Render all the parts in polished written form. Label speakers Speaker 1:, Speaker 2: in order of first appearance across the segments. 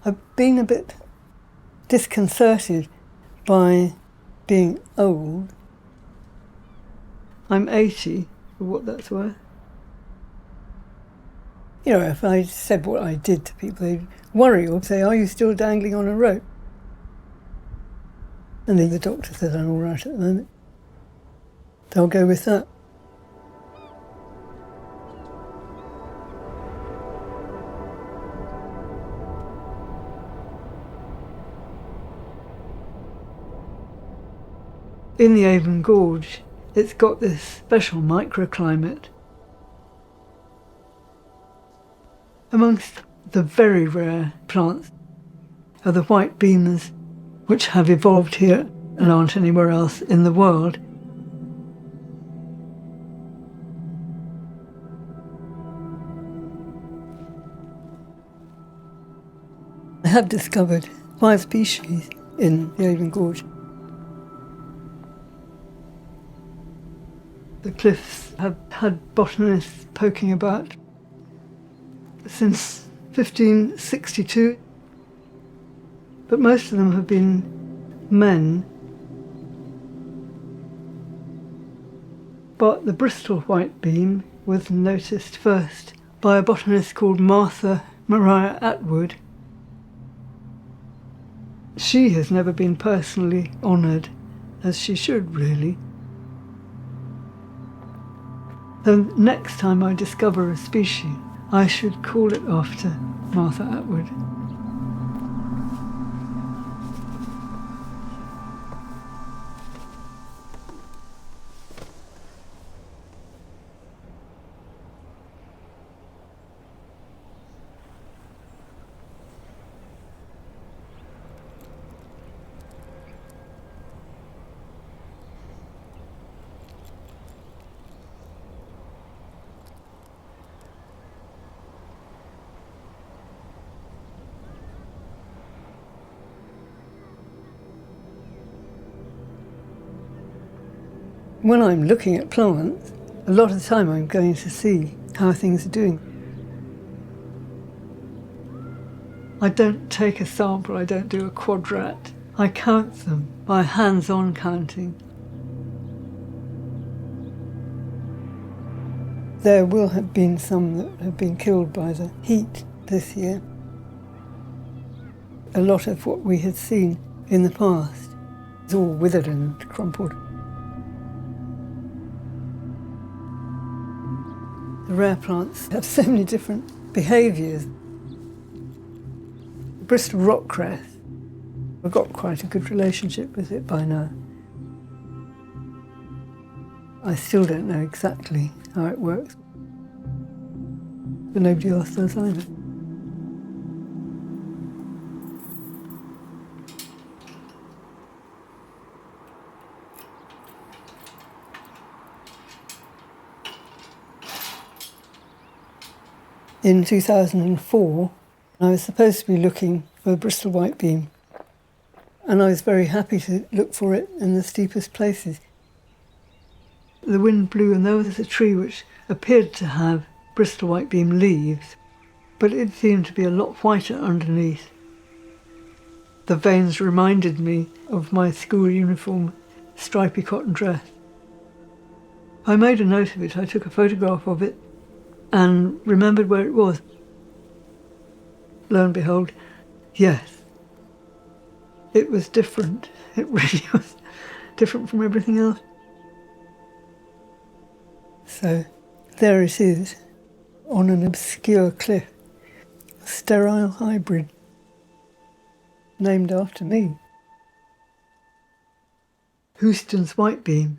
Speaker 1: I've been a bit disconcerted by being old. I'm 80, for what that's worth. You know, if I said what I did to people, they'd worry or say, "Are you still dangling on a rope?" And then the doctor said I'm all right at the moment. They'll go with that. In the Avon Gorge, it's got this special microclimate. Amongst the very rare plants are the whitebeams, which have evolved here and aren't anywhere else in the world. I have discovered 5 species in the Avon Gorge. The cliffs have had botanists poking about since 1562, but most of them have been men. But the Bristol whitebeam was noticed first by a botanist called Martha Maria Atwood. She has never been personally honoured, as she should really. The next time I discover a species, I should call it after Martha Atwood. When I'm looking at plants, a lot of the time I'm going to see how things are doing. I don't take a sample, I don't do a quadrat. I count them by hands-on counting. There will have been some that have been killed by the heat this year. A lot of what we had seen in the past is all withered and crumpled. The rare plants have so many different behaviours. The Bristol rockcress, I've got quite a good relationship with it by now. I still don't know exactly how it works, but nobody else does either. In 2004, I was supposed to be looking for a Bristol whitebeam, and I was very happy to look for it in the steepest places. The wind blew and there was a tree which appeared to have Bristol whitebeam leaves, but it seemed to be a lot whiter underneath. The veins reminded me of my school uniform, stripy cotton dress. I made a note of it, I took a photograph of it, and remembered where it was. Lo and behold, yes, it was different. It really was different from everything else. So there it is, on an obscure cliff, a sterile hybrid, named after me. Houston's whitebeam.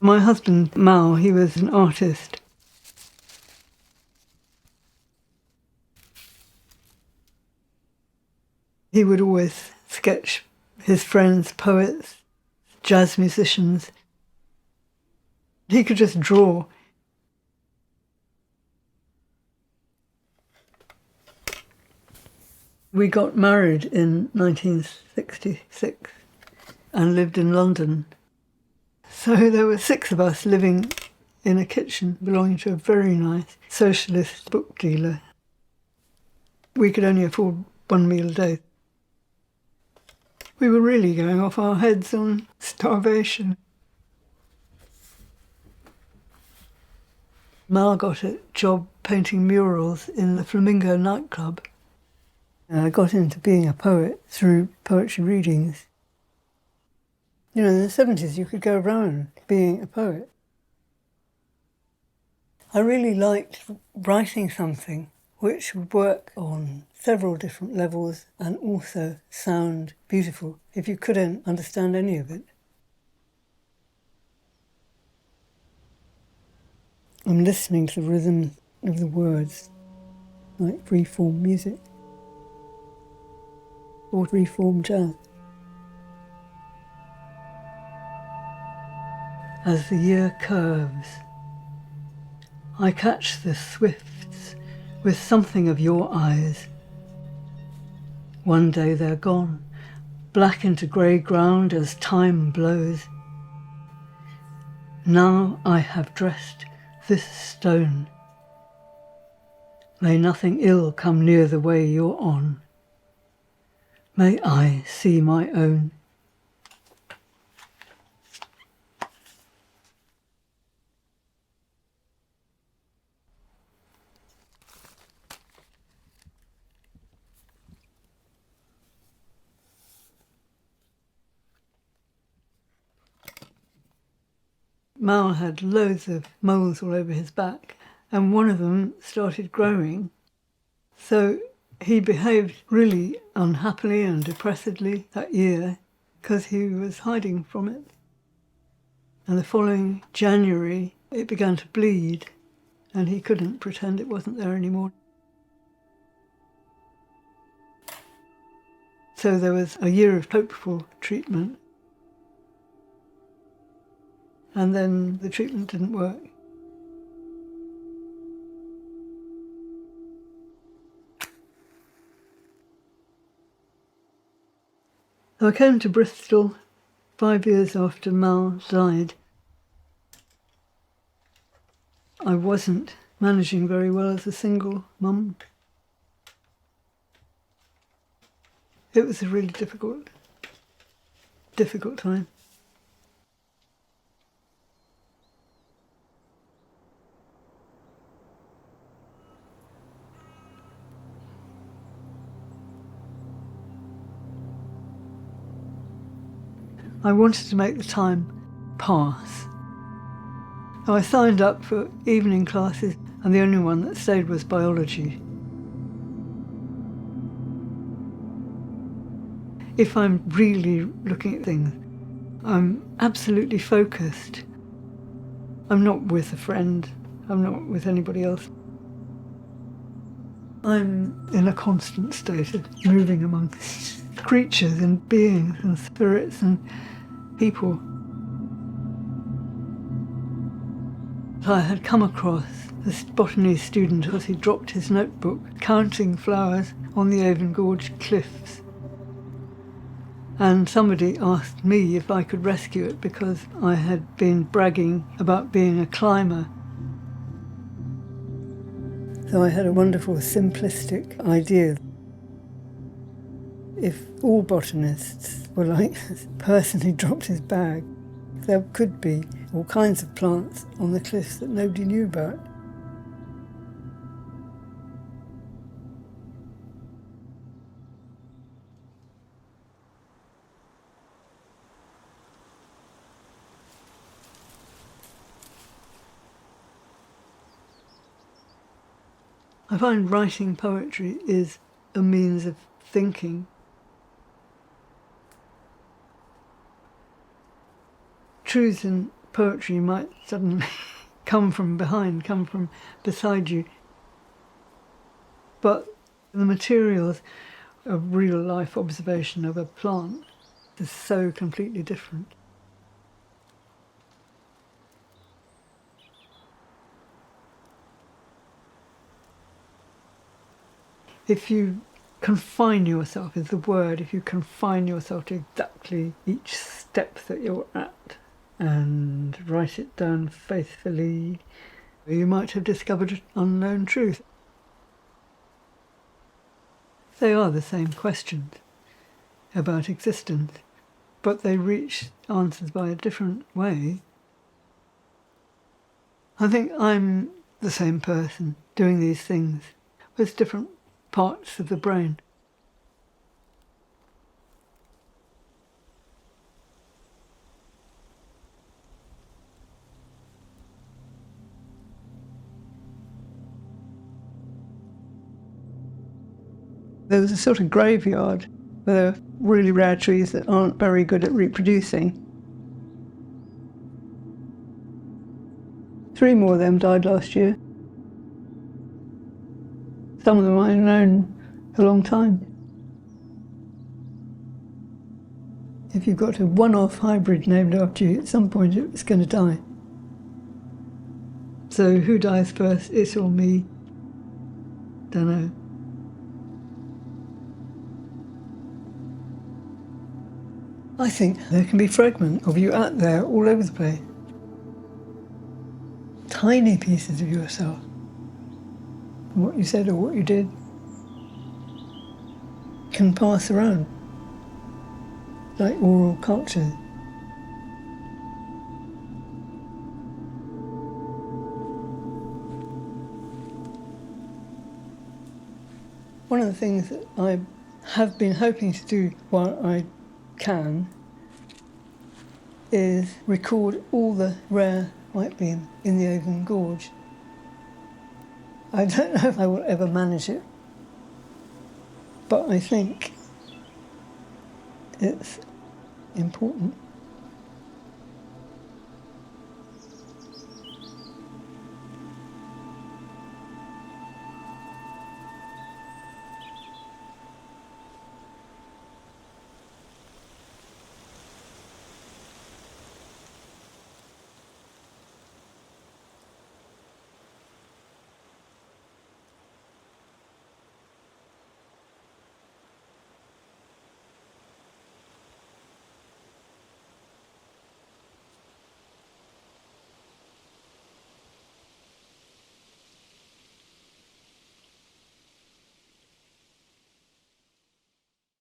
Speaker 1: My husband, Mal, he was an artist. He would always sketch his friends, poets, jazz musicians. He could just draw. We got married in 1966 and lived in London. So there were 6 of us living in a kitchen belonging to a very nice socialist book dealer. We could only afford 1 meal a day. We were really going off our heads on starvation. Mal got a job painting murals in the Flamingo nightclub. I got into being a poet through poetry readings. You know, in the 70s you could go around being a poet. I really liked writing something which would work on several different levels and also sound beautiful if you couldn't understand any of it. I'm listening to the rhythm of the words, like free-form music or free-form jazz. As the year curves, I catch the swifts with something of your eyes. One day they're gone, black into grey ground as time blows. Now I have dressed this stone. May nothing ill come near the way you're on. May I see my own. Mal had loads of moles all over his back, and one of them started growing. So he behaved really unhappily and depressedly that year because he was hiding from it. And the following January, it began to bleed, and he couldn't pretend it wasn't there anymore. So there was a year of hopeful treatment. And then the treatment didn't work. So I came to Bristol 5 years after Mal died. I wasn't managing very well as a single mum. It was a really difficult time. I wanted to make the time pass. So I signed up for evening classes, and the only one that stayed was biology. If I'm really looking at things, I'm absolutely focused. I'm not with a friend, I'm not with anybody else. I'm in a constant state of moving among creatures and beings and spirits and people. I had come across this botany student as he dropped his notebook counting flowers on the Avon Gorge cliffs. And somebody asked me if I could rescue it because I had been bragging about being a climber. So I had a wonderful simplistic idea. If all botanists were like this person who dropped his bag, there could be all kinds of plants on the cliffs that nobody knew about. I find writing poetry is a means of thinking. Truths in poetry might suddenly come from behind, come from beside you. But the materials of real life observation of a plant is so completely different. If you confine yourself is the word. If you confine yourself to exactly each step that you're at and write it down faithfully, you might have discovered an unknown truth. They are the same questions about existence, but they reach answers by a different way. I think I'm the same person doing these things with different parts of the brain. There was a sort of graveyard where there are really rare trees that aren't very good at reproducing. 3 more of them died last year. Some of them I've known a long time. If you've got a one-off hybrid named after you, at some point it's going to die. So who dies first, it or me? Don't know. I think there can be fragments of you out there all over the place. Tiny pieces of yourself. From what you said or what you did can pass around like oral culture. One of the things that I have been hoping to do while I can is record all the rare whitebeam in the Avon Gorge. I don't know if I will ever manage it, but I think it's important.